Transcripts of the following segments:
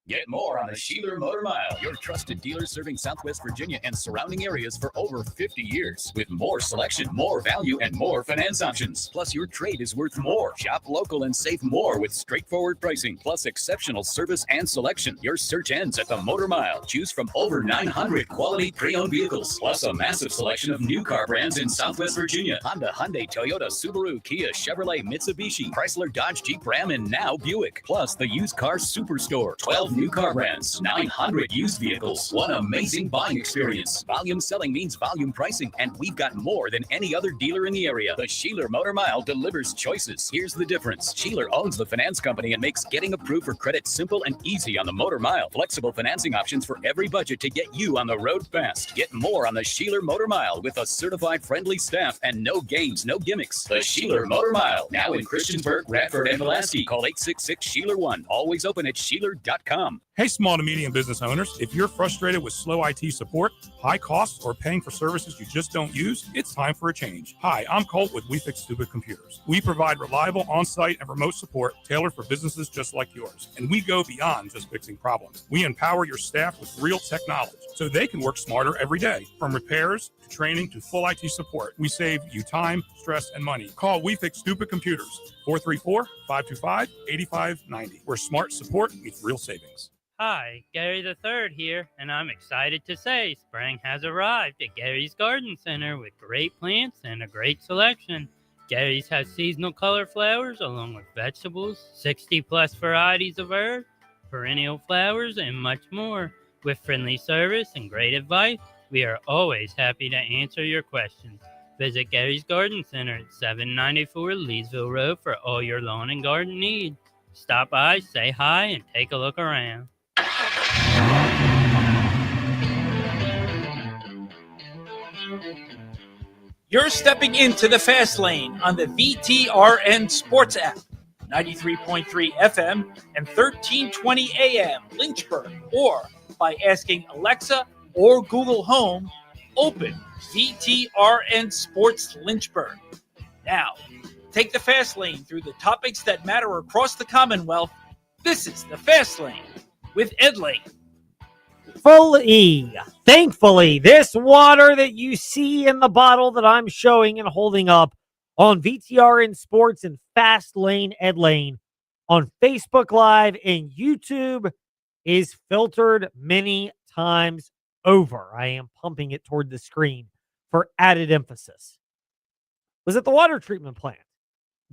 Get more on the Sheeler Motor Mile, your trusted dealer serving Southwest Virginia and surrounding areas for over 50 years. With more selection, more value, and more finance options. Plus, your trade is worth more. Shop local and save more with straightforward pricing, plus exceptional service and selection. Your search ends at the Motor Mile. Choose from over 900 quality pre-owned vehicles, plus a massive selection of new car brands in Southwest Virginia. Honda, Hyundai, Toyota, Subaru, Kia, Chevrolet, Mitsubishi, Chrysler, Dodge, Jeep, Ram, and now Buick. Plus, the used car superstore. 12 new car brands, 900 used vehicles, one amazing buying experience. Volume selling means volume pricing, and we've got more than any other dealer in the area. The Sheeler Motor Mile delivers choices. Here's the difference. Sheeler owns the finance company and makes getting approved for credit simple and easy on the Motor Mile. Flexible financing options for every budget to get you on the road fast. Get more on the Sheeler Motor Mile with a certified friendly staff and no games, no gimmicks. The Sheeler Motor Mile, now in Christiansburg, Radford, and Pulaski. Call 866-SHEELER1. Always open at Sheeler.com. Hey, small to medium business owners, if you're frustrated with slow IT support, high costs, or paying for services you just don't use, it's time for a change. Hi, I'm Colt with We Fix Stupid Computers. We provide reliable on-site and remote support tailored for businesses just like yours. And we go beyond just fixing problems. We empower your staff with real tech knowledge so they can work smarter every day. From repairs to training to full IT support, we save you time, stress, and money. Call We Fix Stupid Computers, 434-525-8590, where smart support meets real savings. Hi, Gary the Third here, and I'm excited to say spring has arrived at Gary's Garden Center with great plants and a great selection. Gary's has seasonal color flowers along with vegetables, 60-plus varieties of herbs, perennial flowers, and much more. With friendly service and great advice, we are always happy to answer your questions. Visit Gary's Garden Center at 794 Leesville Road for all your lawn and garden needs. Stop by, say hi, and take a look around. You're stepping into the fast lane on the VTRN Sports app, 93.3 FM and 1320 AM Lynchburg, or by asking Alexa or Google Home, open VTRN Sports Lynchburg. Now, take the fast lane through the topics that matter across the Commonwealth. This is the Fast Lane with Ed Lane. Thankfully, this water that you see in the bottle that I'm showing and holding up on VTRN Sports and Fast Lane Ed Lane on Facebook Live and YouTube is filtered many times over. I am pumping it toward the screen for added emphasis. Was at the water treatment plant,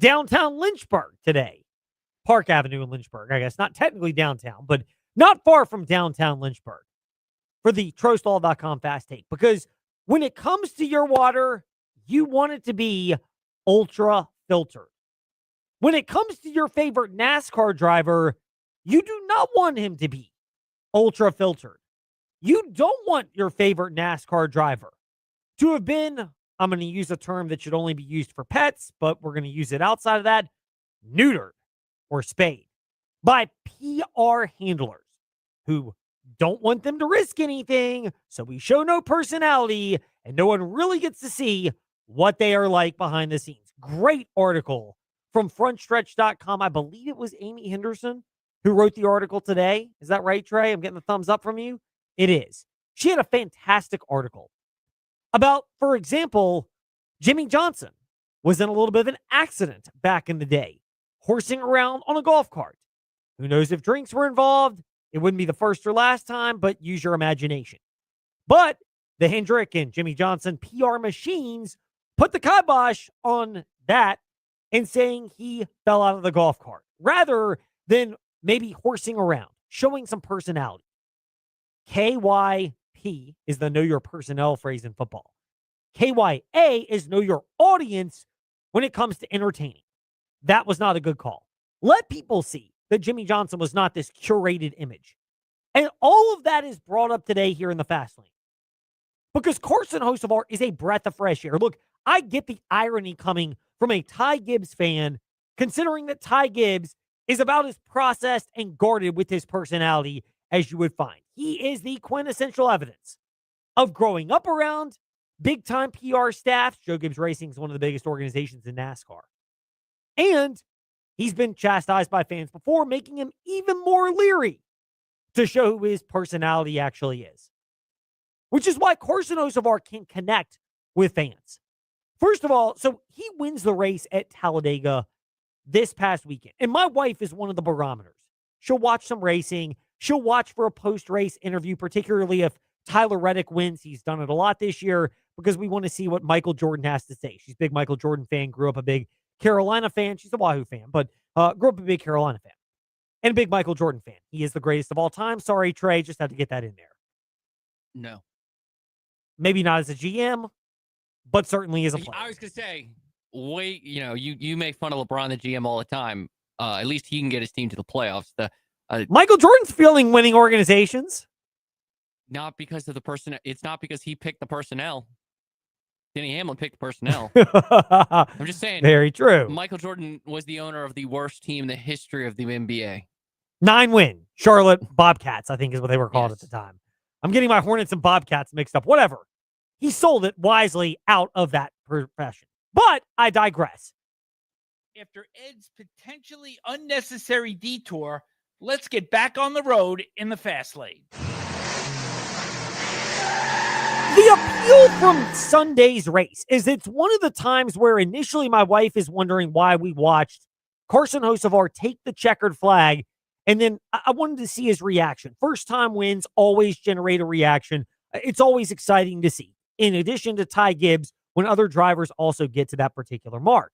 downtown Lynchburg today. Park Avenue in Lynchburg, I guess. Not technically downtown, but not far from downtown Lynchburg. For the Trostall.com Fast Take. Because when it comes to your water, you want it to be ultra filtered. When it comes to your favorite NASCAR driver, you do not want him to be ultra filtered. You don't want your favorite NASCAR driver to have been, I'm going to use a term that should only be used for pets, but we're going to use it outside of that, neutered or spayed by PR handlers who don't want them to risk anything, so we show no personality, and no one really gets to see what they are like behind the scenes. Great article from frontstretch.com. I believe it was Amy Henderson who wrote the article today. Is that right, Trey? I'm getting a thumbs up from you. It is. She had a fantastic article about, for example, Jimmy Johnson was in a little bit of an accident back in the day, horsing around on a golf cart. Who knows if drinks were involved? It wouldn't be the first or last time, but use your imagination. But the Hendrick and Jimmy Johnson PR machines put the kibosh on that and saying he fell out of the golf cart rather than maybe horsing around, showing some personality. KYP is the know your personnel phrase in football. KYA is know your audience when it comes to entertaining. That was not a good call. Let people see that Jimmy Johnson was not this curated image. And all of that is brought up today here in the Fast Lane. Because Carson Hocevar is a breath of fresh air. Look, I get the irony coming from a Ty Gibbs fan, considering that Ty Gibbs is about as processed and guarded with his personality as you would find. He is the quintessential evidence of growing up around big-time PR staff. Joe Gibbs Racing is one of the biggest organizations in NASCAR. And he's been chastised by fans before, making him even more leery to show who his personality actually is. Which is why Carson Hocevar can connect with fans. First of all, so he wins the race at Talladega this past weekend. And my wife is one of the barometers. She'll watch some racing. She'll watch for a post-race interview, particularly if Tyler Reddick wins. He's done it a lot this year because we want to see what Michael Jordan has to say. She's a big Michael Jordan fan, grew up a big Carolina fan. She's a Wahoo fan, but grew up a big Carolina fan and a big Michael Jordan fan. He is the greatest of all time. Sorry, Trey, just had to get that in there. No. Maybe not as a GM, but certainly as a player. I was going to say, wait, you make fun of LeBron, the GM, all the time. At least he can get his team to the playoffs. Michael Jordan's feeling winning organizations. Not because of the person. It's not because he picked the personnel. Denny Hamlin picked the personnel. I'm just saying. Very true. Michael Jordan was the owner of the worst team in the history of the NBA. 9-win Charlotte Bobcats, I think is what they were called at the time. I'm getting my Hornets and Bobcats mixed up. Whatever. He sold it wisely out of that profession. But I digress. After Ed's potentially unnecessary detour, let's get back on the road in the fast lane. The appeal from Sunday's race is it's one of the times where initially my wife is wondering why we watched Carson Hocevar take the checkered flag, and then I wanted to see his reaction. First time wins always generate a reaction. It's always exciting to see, in addition to Ty Gibbs, when other drivers also get to that particular mark.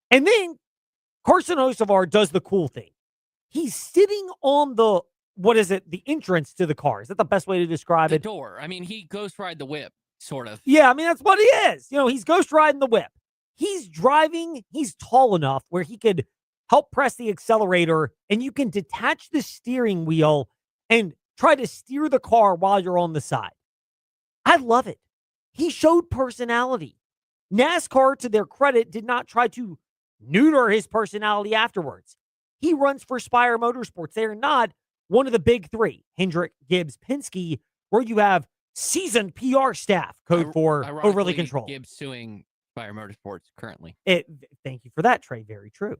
And then Carson Hocevar does the cool thing. He's sitting on the the entrance to the car. Is that the best way to describe it? The door. I mean, he ghost ride the whip, sort of. Yeah, I mean, that's what he is. He's ghost riding the whip. He's driving. He's tall enough where he could help press the accelerator, and you can detach the steering wheel and try to steer the car while you're on the side. I love it. He showed personality. NASCAR, to their credit, did not try to neuter his personality afterwards. He runs for Spire Motorsports. They are not one of the big three, Hendrick, Gibbs, Penske, where you have seasoned PR staff, code for overly controlled. Gibbs suing Spire Motorsports currently. Thank you for that, Trey. Very true.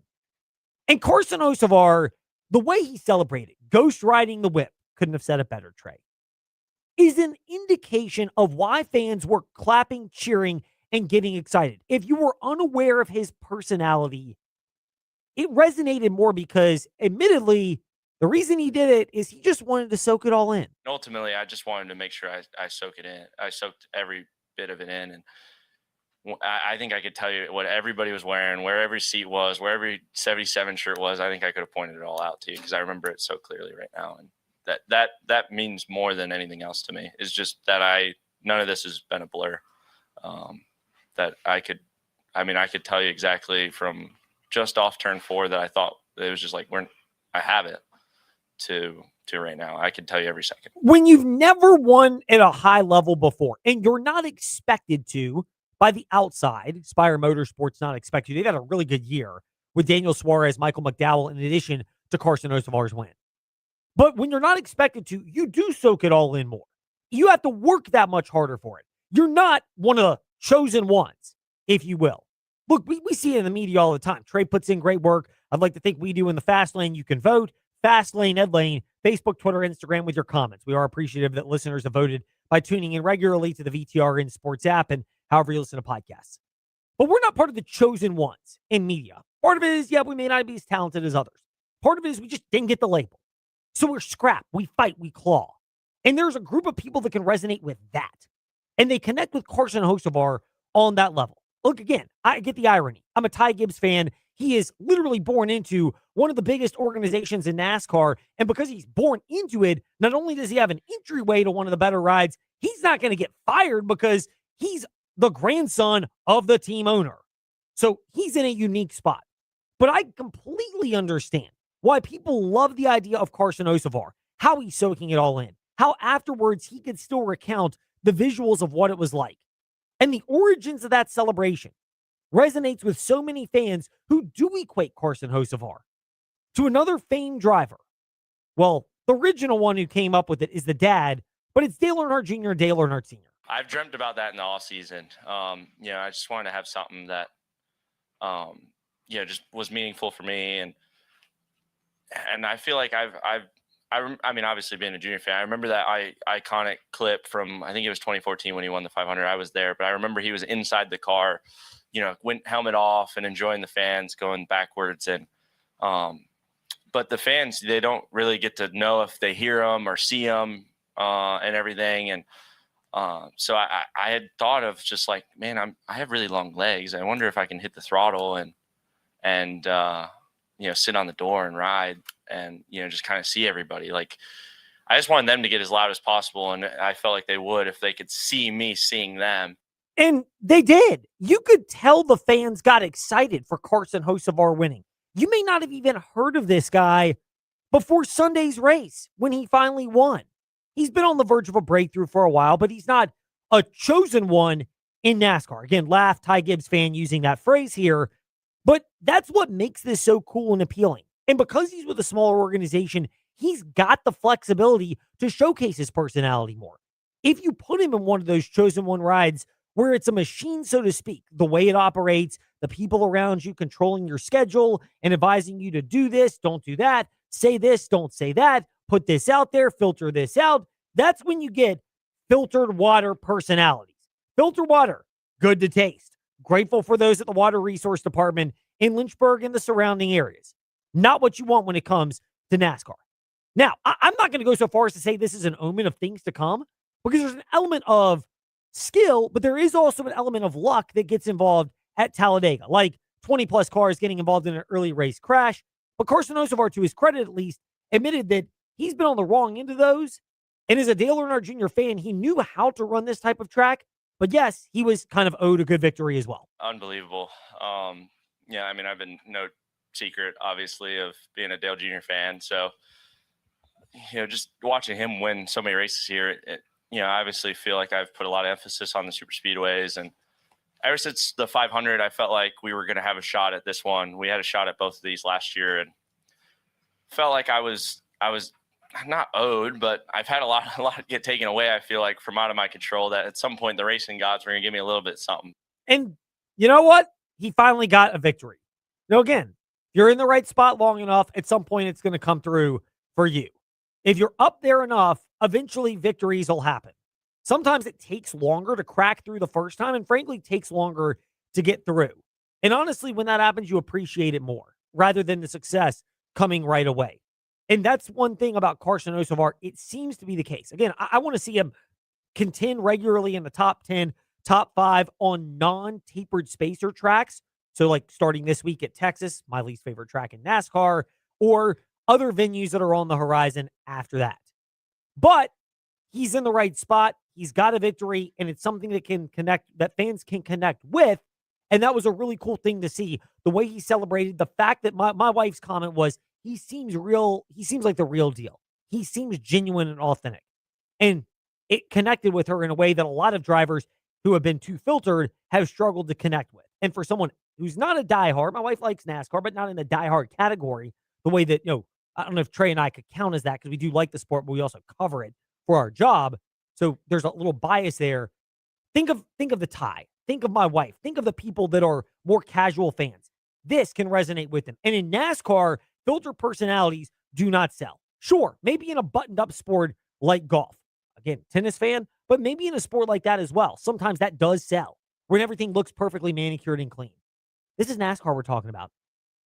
And Carson Hocevar, the way he celebrated, ghost riding the whip, couldn't have said it better, Trey, is an indication of why fans were clapping, cheering, and getting excited. If you were unaware of his personality, it resonated more because, admittedly, the reason he did it is he just wanted to soak it all in. Ultimately, I just wanted to make sure I soak it in. I soaked every bit of it in. And I think I could tell you what everybody was wearing, where every seat was, where every 77 shirt was. I think I could have pointed it all out to you because I remember it so clearly right now. And that means more than anything else to me. Is just that none of this has been a blur. That I could tell you exactly from just off turn 4 that I thought it was just like, I have it to right now. I can tell you every second. When you've never won at a high level before and you're not expected to by the outside, Spire Motorsports not expected. They've had a really good year with Daniel Suarez, Michael McDowell, in addition to Carson Hocevar's win. But when you're not expected to, you do soak it all in more. You have to work that much harder for it. You're not one of the chosen ones, if you will. Look, we see it in the media all the time. Trey puts in great work. I'd like to think we do in the Fast Lane. You can vote. Fast Lane, Ed Lane, Facebook, Twitter, Instagram with your comments. We are appreciative that listeners have voted by tuning in regularly to the VTRN Sports app and however you listen to podcasts. But we're not part of the chosen ones in media. Part of it is, we may not be as talented as others. Part of it is we just didn't get the label. So we're scrap, we fight, we claw. And there's a group of people that can resonate with that. And they connect with Carson Hocevar on that level. Look, again, I get the irony. I'm a Ty Gibbs fan. He is literally born into one of the biggest organizations in NASCAR. And because he's born into it, not only does he have an entryway to one of the better rides, he's not going to get fired because he's the grandson of the team owner. So he's in a unique spot. But I completely understand why people love the idea of Carson Hocevar, how he's soaking it all in, how afterwards he could still recount the visuals of what it was like. And the origins of that celebration resonates with so many fans who do equate Carson Hocevar to another famed driver. Well, the original one who came up with it is the dad, but it's Dale Earnhardt Jr. and Dale Earnhardt Sr. I've dreamt about that in the off season. I just wanted to have something that, just was meaningful for me. And I feel like I mean, obviously being a junior fan, I remember that iconic clip from, I think it was 2014 when he won the 500. I was there, but I remember he was inside the car, went helmet off and enjoying the fans going backwards. And, but the fans, they don't really get to know if they hear them or see them and everything. And so I had thought of just like, man, I have really long legs. I wonder if I can hit the throttle and sit on the door and ride and, just kind of see everybody. Like, I just wanted them to get as loud as possible. And I felt like they would if they could see me seeing them. And they did. You could tell the fans got excited for Carson Hocevar winning. You may not have even heard of this guy before Sunday's race when he finally won. He's been on the verge of a breakthrough for a while, but he's not a chosen one in NASCAR. Again, laugh, Ty Gibbs fan using that phrase here. But that's what makes this so cool and appealing. And because he's with a smaller organization, he's got the flexibility to showcase his personality more. If you put him in one of those chosen one rides where it's a machine, so to speak, the way it operates, the people around you controlling your schedule and advising you to do this, don't do that, say this, don't say that, put this out there, filter this out, that's when you get filtered water personalities. Filtered water, good to taste. Grateful for those at the Water Resource Department in Lynchburg and the surrounding areas. Not what you want when it comes to NASCAR. Now, I'm not going to go so far as to say this is an omen of things to come, because there's an element of skill, but there is also an element of luck that gets involved at Talladega, like 20-plus cars getting involved in an early race crash. But Carson Hocevar, to his credit at least, admitted that he's been on the wrong end of those. And as a Dale Earnhardt Jr. fan, he knew how to run this type of track. But yes, he was kind of owed a good victory as well. Unbelievable. Yeah, I mean, I've been no secret, obviously, of being a Dale Jr. fan. So, just watching him win so many races here, I obviously feel like I've put a lot of emphasis on the super speedways. And ever since the 500, I felt like we were going to have a shot at this one. We had a shot at both of these last year, and felt like I was not owed, but I've had a lot get taken away, I feel like, from out of my control, that at some point the racing gods were going to give me a little bit something. And you know what? He finally got a victory. Now, again, if you're in the right spot long enough, at some point it's going to come through for you. If you're up there enough, eventually victories will happen. Sometimes it takes longer to crack through the first time, and frankly, takes longer to get through. And honestly, when that happens, you appreciate it more rather than the success coming right away. And that's one thing about Carson Hocevar. It seems to be the case. Again, I want to see him contend regularly in the top 10, top 5 on non-tapered spacer tracks. So like starting this week at Texas, my least favorite track in NASCAR, or other venues that are on the horizon after that. But he's in the right spot. He's got a victory, and it's something that can connect, that fans can connect with. And that was a really cool thing to see. The way he celebrated, the fact that my wife's comment was, he seems real. He seems like the real deal. He seems genuine and authentic. And it connected with her in a way that a lot of drivers who have been too filtered have struggled to connect with. And for someone who's not a diehard, my wife likes NASCAR, but not in the diehard category, the way that, I don't know if Trey and I could count as that, because we do like the sport, but we also cover it for our job. So there's a little bias there. Think of the tie. Think of my wife. Think of the people that are more casual fans. This can resonate with them. And in NASCAR, filter personalities do not sell. Sure, maybe in a buttoned-up sport like golf. Again, tennis fan, but maybe in a sport like that as well. Sometimes that does sell, when everything looks perfectly manicured and clean. This is NASCAR we're talking about.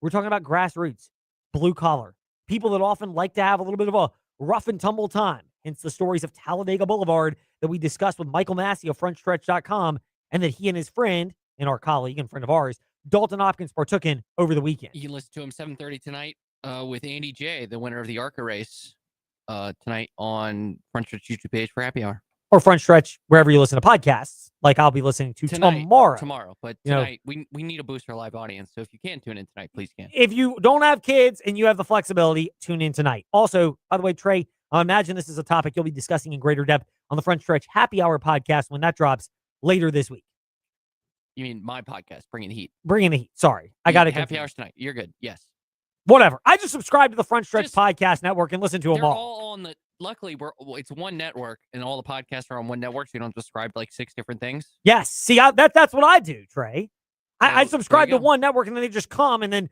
We're talking about grassroots, blue-collar, people that often like to have a little bit of a rough-and-tumble time. Hence the stories of Talladega Boulevard that we discussed with Michael Massey of FrontStretch.com, and that he and his friend, and our colleague and friend of ours, Dalton Hopkins, partook in over the weekend. You can listen to him 7:30 tonight with Andy J, the winner of the ARCA race, tonight on Front Stretch YouTube page for Happy Hour. Or Front Stretch, wherever you listen to podcasts, like I'll be listening to tomorrow. But tonight, we need to boost our live audience. So if you can tune in tonight, please can. If you don't have kids and you have the flexibility, tune in tonight. Also, by the way, Trey, I imagine this is a topic you'll be discussing in greater depth on the Front Stretch Happy Hour podcast when that drops later this week. You mean my podcast, Bringing the Heat? Bringing the Heat. Sorry. I got it. Happy Hours tonight. You're good. Yes. Whatever. I just subscribe to the Front Stretch Podcast Network and listen to them They're all. all on the. Luckily, it's one network, and all the podcasts are on one network, so you don't subscribe to like 6 different things. Yes. See, that's what I do, Trey. I subscribe to one network, and then they just come, and then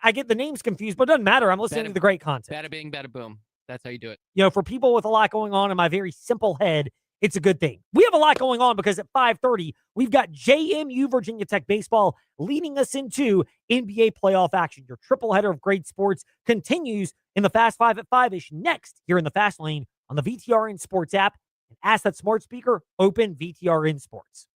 I get the names confused, but it doesn't matter. I'm listening to the great content. Bada bing, bada boom. That's how you do it. For people with a lot going on in my very simple head, it's a good thing. We have a lot going on because at 5:30, we've got JMU Virginia Tech baseball leading us into NBA playoff action. Your triple header of great sports continues in the Fast Five at 5-ish next here in the Fast Lane on the VTRN Sports app. And ask that smart speaker, open VTRN Sports.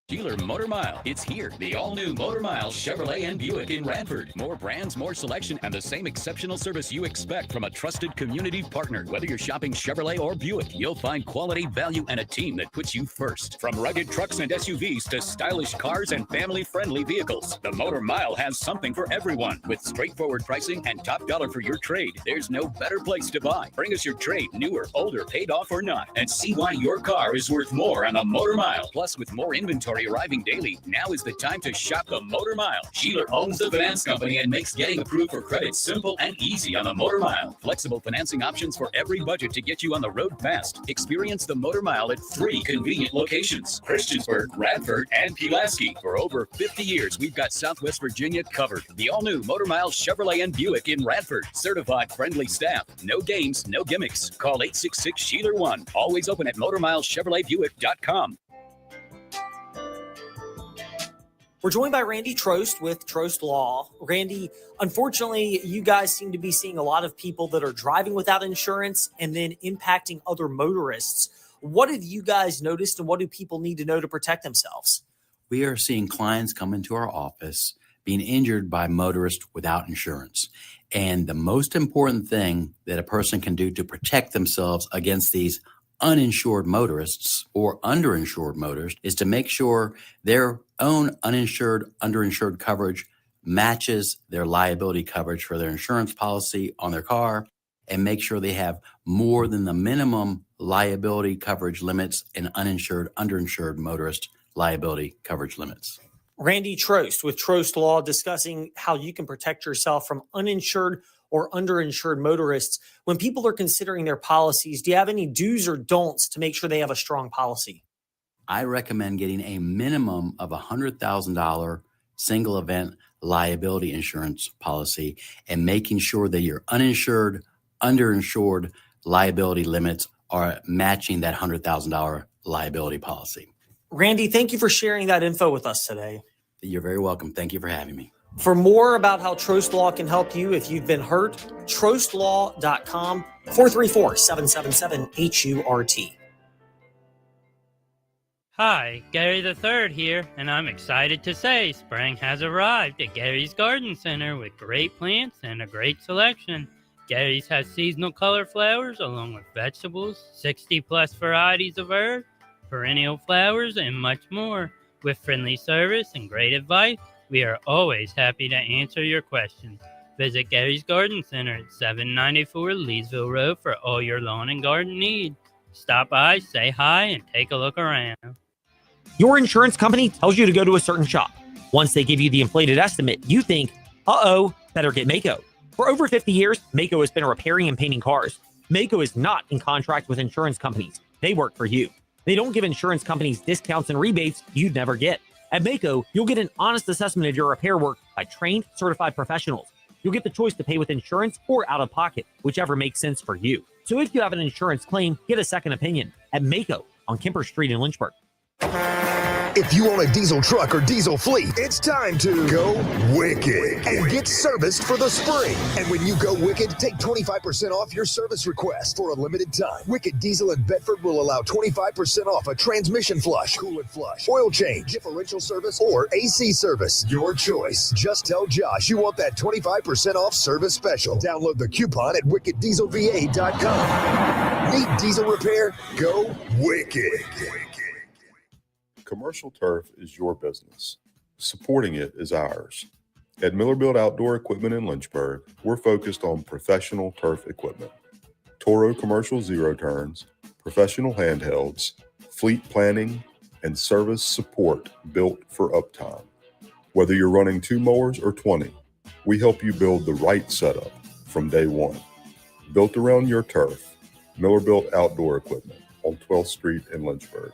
Dealer Motor Mile. It's here. The all-new Motor Mile Chevrolet and Buick in Radford. More brands, more selection, and the same exceptional service you expect from a trusted community partner. Whether you're shopping Chevrolet or Buick, you'll find quality, value, and a team that puts you first. From rugged trucks and SUVs to stylish cars and family-friendly vehicles, the Motor Mile has something for everyone. With straightforward pricing and top dollar for your trade, there's no better place to buy. Bring us your trade, newer, older, paid off or not, and see why your car is worth more on the Motor Mile. Plus, with more inventory arriving daily, now is the time to shop the Motor Mile. Sheeler owns the finance company and makes getting approved for credit simple and easy on the Motor Mile. Flexible financing options for every budget to get you on the road fast. Experience the Motor Mile at 3 convenient locations: Christiansburg, Radford, and Pulaski. For over 50 years, we've got Southwest Virginia covered. The all-new Motor Mile Chevrolet and Buick in Radford. Certified friendly staff. No games, no gimmicks. Call 866-SHEELER1. Always open at MotorMileChevroletBuick.com. We're joined by Randy Trost with Trost Law. Randy, unfortunately, you guys seem to be seeing a lot of people that are driving without insurance and then impacting other motorists. What have you guys noticed, and what do people need to know to protect themselves? We are seeing clients come into our office being injured by motorists without insurance. And the most important thing that a person can do to protect themselves against these uninsured motorists or underinsured motorists is to make sure their own uninsured, underinsured coverage matches their liability coverage for their insurance policy on their car, and make sure they have more than the minimum liability coverage limits and uninsured, underinsured motorist liability coverage limits. Randy Trost with Trost Law discussing how you can protect yourself from uninsured or underinsured motorists. When people are considering their policies, do you have any do's or don'ts to make sure they have a strong policy? I recommend getting a minimum of $100,000 single event liability insurance policy and making sure that your uninsured, underinsured liability limits are matching that $100,000 liability policy. Randy, thank you for sharing that info with us today. You're very welcome. Thank you for having me. For more about how Trost Law can help you if you've been hurt, trostlaw.com, 434-777-HURT. Hi, Gary the Third here, and I'm excited to say spring has arrived at Gary's Garden Center with great plants and a great selection. Gary's has seasonal color flowers along with vegetables, 60-plus varieties of herbs, perennial flowers, and much more. With friendly service and great advice, we are always happy to answer your questions. Visit Gary's Garden Center at 794 Leesville Road for all your lawn and garden needs. Stop by, say hi, and take a look around. Your insurance company tells you to go to a certain shop. Once they give you the inflated estimate, you think, better get Maaco. For over 50 years, Maaco has been repairing and painting cars. Maaco is not in contract with insurance companies. They work for you. They don't give insurance companies discounts and rebates you'd never get. At Maaco, you'll get an honest assessment of your repair work by trained, certified professionals. You'll get the choice to pay with insurance or out of pocket, whichever makes sense for you. So if you have an insurance claim, get a second opinion at Maaco on Kemper Street in Lynchburg. If you own a diesel truck or diesel fleet, it's time to go wicked and get serviced for the spring. And when you go wicked, take 25% off your service request for a limited time. Wicked Diesel in Bedford will allow 25% off a transmission flush, coolant flush, oil change, differential service, or AC service. Your choice. Just tell Josh you want that 25% off service special. Download the coupon at wickeddieselva.com. Need diesel repair? Go wicked. Commercial turf is your business. Supporting it is ours. At Miller Built Outdoor Equipment in Lynchburg, we're focused on professional turf equipment. Toro commercial zero turns, professional handhelds, fleet planning, and service support built for uptime. Whether you're running 2 mowers or 20, we help you build the right setup from day one. Built around your turf, Miller Built Outdoor Equipment on 12th Street in Lynchburg.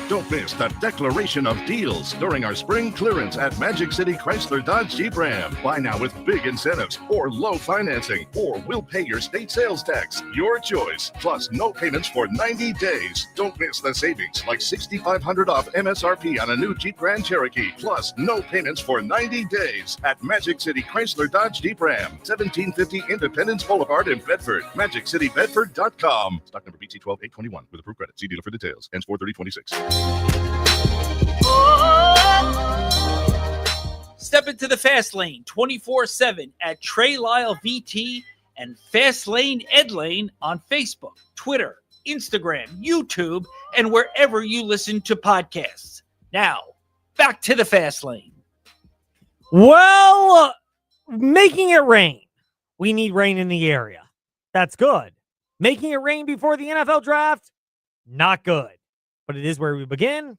Don't miss the declaration of deals during our spring clearance at Magic City Chrysler Dodge Jeep Ram. Buy now with big incentives or low financing, or we'll pay your state sales tax. Your choice. Plus no payments for 90 days. Don't miss the savings, like $6,500 off MSRP on a new Jeep Grand Cherokee. Plus no payments for 90 days at Magic City Chrysler Dodge Jeep Ram, 1750 Independence Boulevard in Bedford. MagicCityBedford.com. Stock number BT12821 with approved credit. See dealer for details. Ends 4/30/26. Step into the fast lane 24/7 at Trey Lyle VT and Fast Lane Ed Lane on Facebook, Twitter, Instagram, YouTube, and wherever you listen to podcasts. Now, back to the fast lane. Well, making it rain. We need rain in the area. That's good. Making it rain before the NFL draft, not good. But it is where we begin.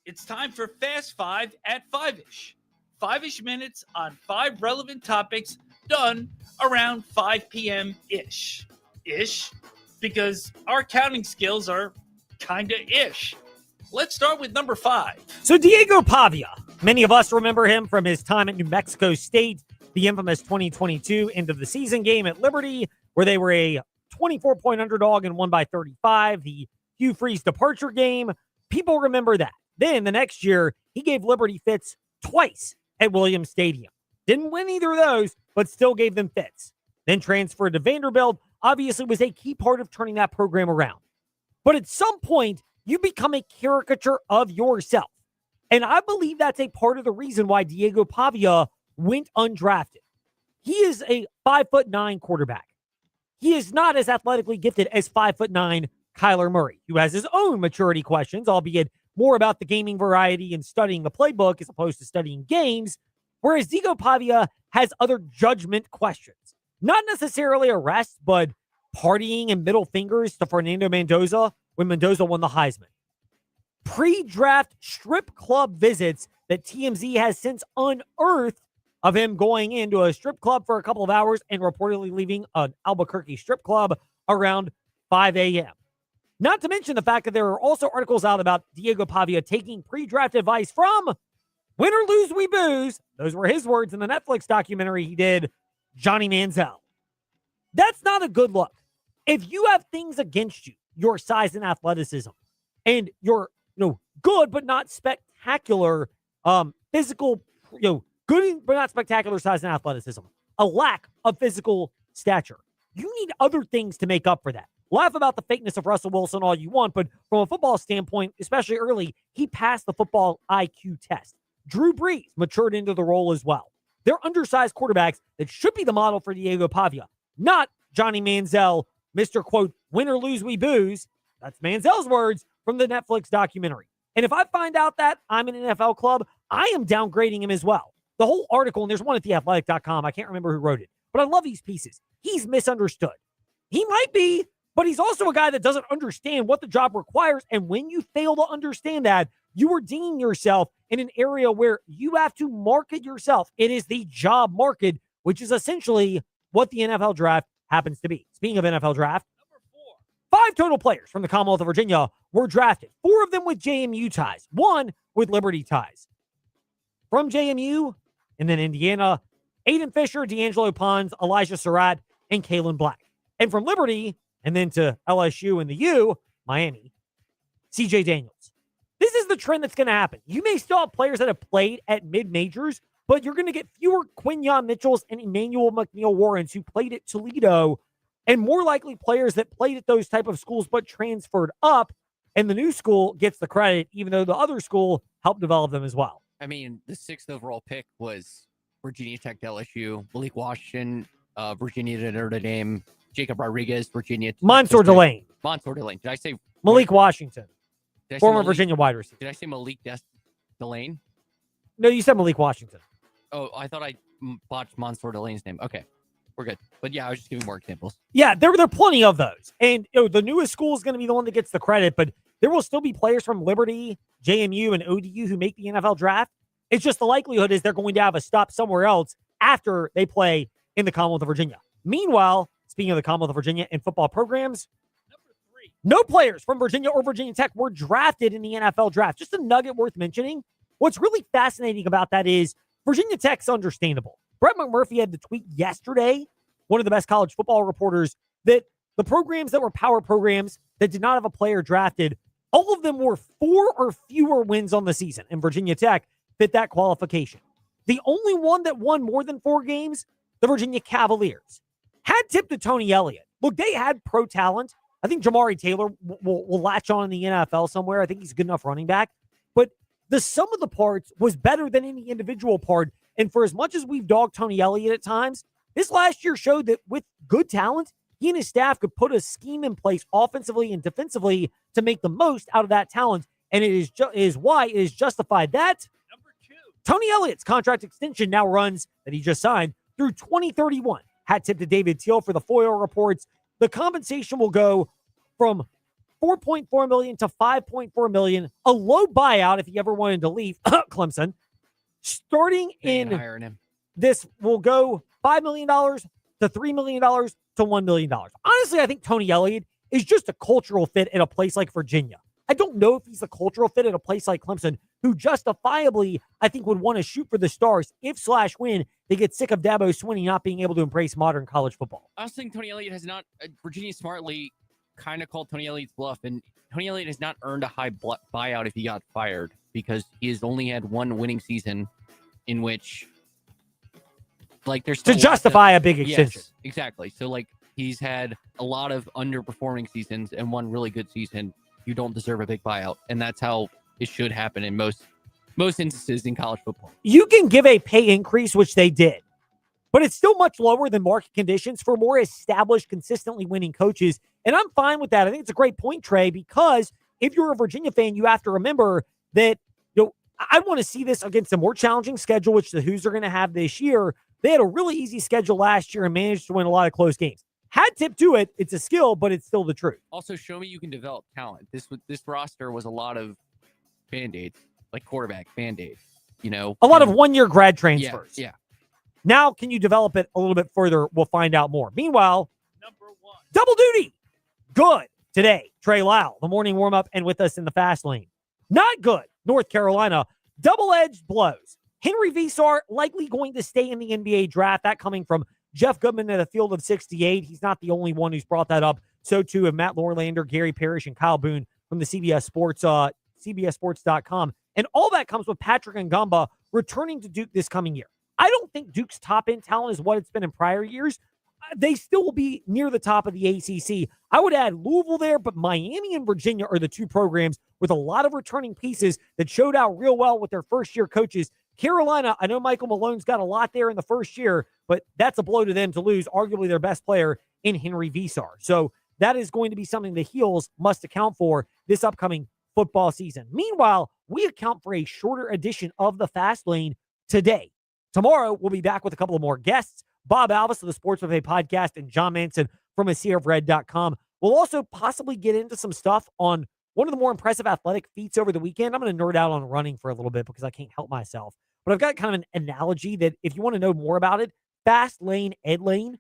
It's time for Fast Five at 5-ish. 5-ish minutes on 5 relevant topics done around 5 p.m.-ish. Ish, because our counting skills are kinda ish. Let's start with number 5. So Diego Pavia. Many of us remember him from his time at New Mexico State, the infamous 2022 end of the season game at Liberty, where they were a 24-point underdog and won by 35. The Hugh Freeze departure game. People remember that. Then the next year, he gave Liberty fits twice at Williams Stadium. Didn't win either of those, but still gave them fits. Then transferred to Vanderbilt. Obviously was a key part of turning that program around. But at some point, you become a caricature of yourself. And I believe that's a part of the reason why Diego Pavia went undrafted. He is a 5'9" quarterback. He is not as athletically gifted as 5'9" Kyler Murray, who has his own maturity questions, albeit more about the gaming variety and studying the playbook as opposed to studying games, whereas Diego Pavia has other judgment questions. Not necessarily arrest, but partying and middle fingers to Fernando Mendoza when Mendoza won the Heisman. Pre-draft strip club visits that TMZ has since unearthed of him going into a strip club for a couple of hours and reportedly leaving an Albuquerque strip club around 5 a.m. Not to mention the fact that there are also articles out about Diego Pavia taking pre-draft advice from Win or Lose We Booze. Those were his words in the Netflix documentary he did, Johnny Manziel. That's not a good look. If you have things against you, your size and athleticism, and your good but not spectacular physical, good but not spectacular size and athleticism, a lack of physical stature, you need other things to make up for that. Laugh about the fakeness of Russell Wilson all you want, but from a football standpoint, especially early, he passed the football IQ test. Drew Brees matured into the role as well. They're undersized quarterbacks that should be the model for Diego Pavia, not Johnny Manziel, Mr. quote, Win or Lose We Booze. That's Manziel's words from the Netflix documentary. And if I find out that I'm in an NFL club, I am downgrading him as well. The whole article, and there's one at theathletic.com, I can't remember who wrote it, but I love these pieces. He's misunderstood. He might be, but he's also a guy that doesn't understand what the job requires. And when you fail to understand that, you are dinging yourself in an area where you have to market yourself. It is the job market, which is essentially what the NFL draft happens to be. Speaking of NFL draft, number 4, 5 total players from the Commonwealth of Virginia were drafted. 4 of them with JMU ties, 1 with Liberty ties. From JMU and then Indiana, Aiden Fisher, D'Angelo Pons, Elijah Surratt, and Kalen Black. And from Liberty, and then to LSU and the U, Miami, CJ Daniels. This is the trend that's going to happen. You may still have players that have played at mid-majors, but you're going to get fewer Quinyon Mitchells and Emmanuel McNeil Warrens who played at Toledo, and more likely players that played at those type of schools but transferred up, and the new school gets the credit, even though the other school helped develop them as well. I mean, the 6th overall pick was Virginia Tech to LSU, Malik Washington, Virginia to Notre Dame, Jacob Rodriguez, Virginia. Mansour Delane. Mansour Delane. Did I say Malik Washington? Did I say Former Malik? Virginia wide receiver. Did I say Malik Delane? No, you said Malik Washington. Oh, I thought I botched Mansour Delane's name. Okay, we're good. But yeah, I was just giving more examples. Yeah, there are plenty of those. And the newest school is going to be the one that gets the credit, but there will still be players from Liberty, JMU, and ODU who make the NFL draft. It's just the likelihood is they're going to have a stop somewhere else after they play in the Commonwealth of Virginia. Meanwhile, speaking of the Commonwealth of Virginia and football programs, no players from Virginia or Virginia Tech were drafted in the NFL draft. Just a nugget worth mentioning. What's really fascinating about that is Virginia Tech's understandable. Brett McMurphy had the tweet yesterday, one of the best college football reporters, that the programs that were power programs that did not have a player drafted, all of them were 4 or fewer wins on the season, and Virginia Tech fit that qualification. The only one that won more than 4 games, the Virginia Cavaliers. Had tip to Tony Elliott. Look, they had pro talent. I think Jamari Taylor will latch on in the NFL somewhere. I think he's a good enough running back. But the sum of the parts was better than any individual part. And for as much as we've dogged Tony Elliott at times, this last year showed that with good talent, he and his staff could put a scheme in place offensively and defensively to make the most out of that talent. And it is why it is justified that Tony Elliott's contract extension now runs, that he just signed, through 2031. Hat tip to David Teal for the FOIL reports. The compensation will go from $4.4 million to $5.4 million, a low buyout if he ever wanted to leave Clemson. Starting in this will go $5 million to $3 million to $1 million. Honestly, I think Tony Elliott is just a cultural fit at a place like Virginia. I don't know if he's a cultural fit at a place like Clemson, who justifiably, I think, would want to shoot for the stars if/when they get sick of Dabo Swinney not being able to embrace modern college football. I was thinking Tony Elliott has not, Virginia smartly kind of called Tony Elliott's bluff, and Tony Elliott has not earned a high buyout if he got fired, because he has only had one winning season in which, like, there's to justify a big extension. Yes, exactly. So, like, he's had a lot of underperforming seasons and one really good season. You don't deserve a big buyout, and that's how it should happen in most instances in college football. You can give a pay increase, which they did, but it's still much lower than market conditions for more established, consistently winning coaches, and I'm fine with that. I think it's a great point, Trey, because if you're a Virginia fan, you have to remember that, you know, I want to see this against a more challenging schedule, which the Hoos are going to have this year. They had a really easy schedule last year and managed to win a lot of close games. Had tip to it. It's a skill, but it's still the truth. Also, show me you can develop talent. This roster was a lot of Band-Aids, like quarterback Band-Aids, you know. A lot of one-year grad transfers. Yeah. Now, can you develop it a little bit further? We'll find out more. Meanwhile, number 1, double duty. Good today. Trey Lyle, the morning warm-up, and with us in the fast lane. Not good. North Carolina, double-edged blows. Henry Visar likely going to stay in the NBA draft. That coming from Jeff Goodman at a field of 68. He's not the only one who's brought that up. So too have Matt Lorlander, Gary Parrish, and Kyle Boone from the CBS Sports, CBSSports.com. And all that comes with Patrick Ngamba returning to Duke this coming year. I don't think Duke's top-end talent is what it's been in prior years. They still will be near the top of the ACC. I would add Louisville there, but Miami and Virginia are the two programs with a lot of returning pieces that showed out real well with their first-year coaches. Carolina, I know Michael Malone's got a lot there in the first year, but that's a blow to them to lose arguably their best player in Henry Visar. So that is going to be something the Heels must account for this upcoming football season. Meanwhile, we account for a shorter edition of the Fast Lane today. Tomorrow, we'll be back with a couple of more guests. Bob Alvis of the Sports Buffet podcast and John Manson from AseaofRed.com. We'll also possibly get into some stuff on one of the more impressive athletic feats over the weekend. I'm going to nerd out on running for a little bit because I can't help myself. But I've got kind of an analogy that if you want to know more about it, Fast Lane Ed Lane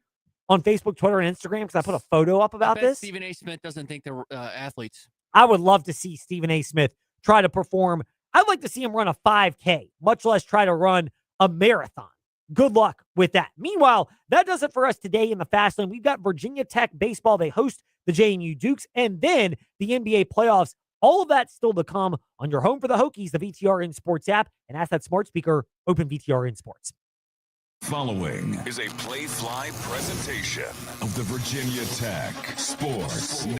on Facebook, Twitter, and Instagram, because I put a photo up about this. Stephen A. Smith doesn't think they're athletes. I would love to see Stephen A. Smith try to perform. I'd like to see him run a 5K, much less try to run a marathon. Good luck with that. Meanwhile, that does it for us today in the Fast Lane. We've got Virginia Tech baseball. They host the JMU Dukes, and then the NBA playoffs. All of that still to come on your home for the Hokies, the VTRN Sports app, and ask that smart speaker, open VTRN Sports. Following is a Play Fly presentation of the Virginia Tech Sports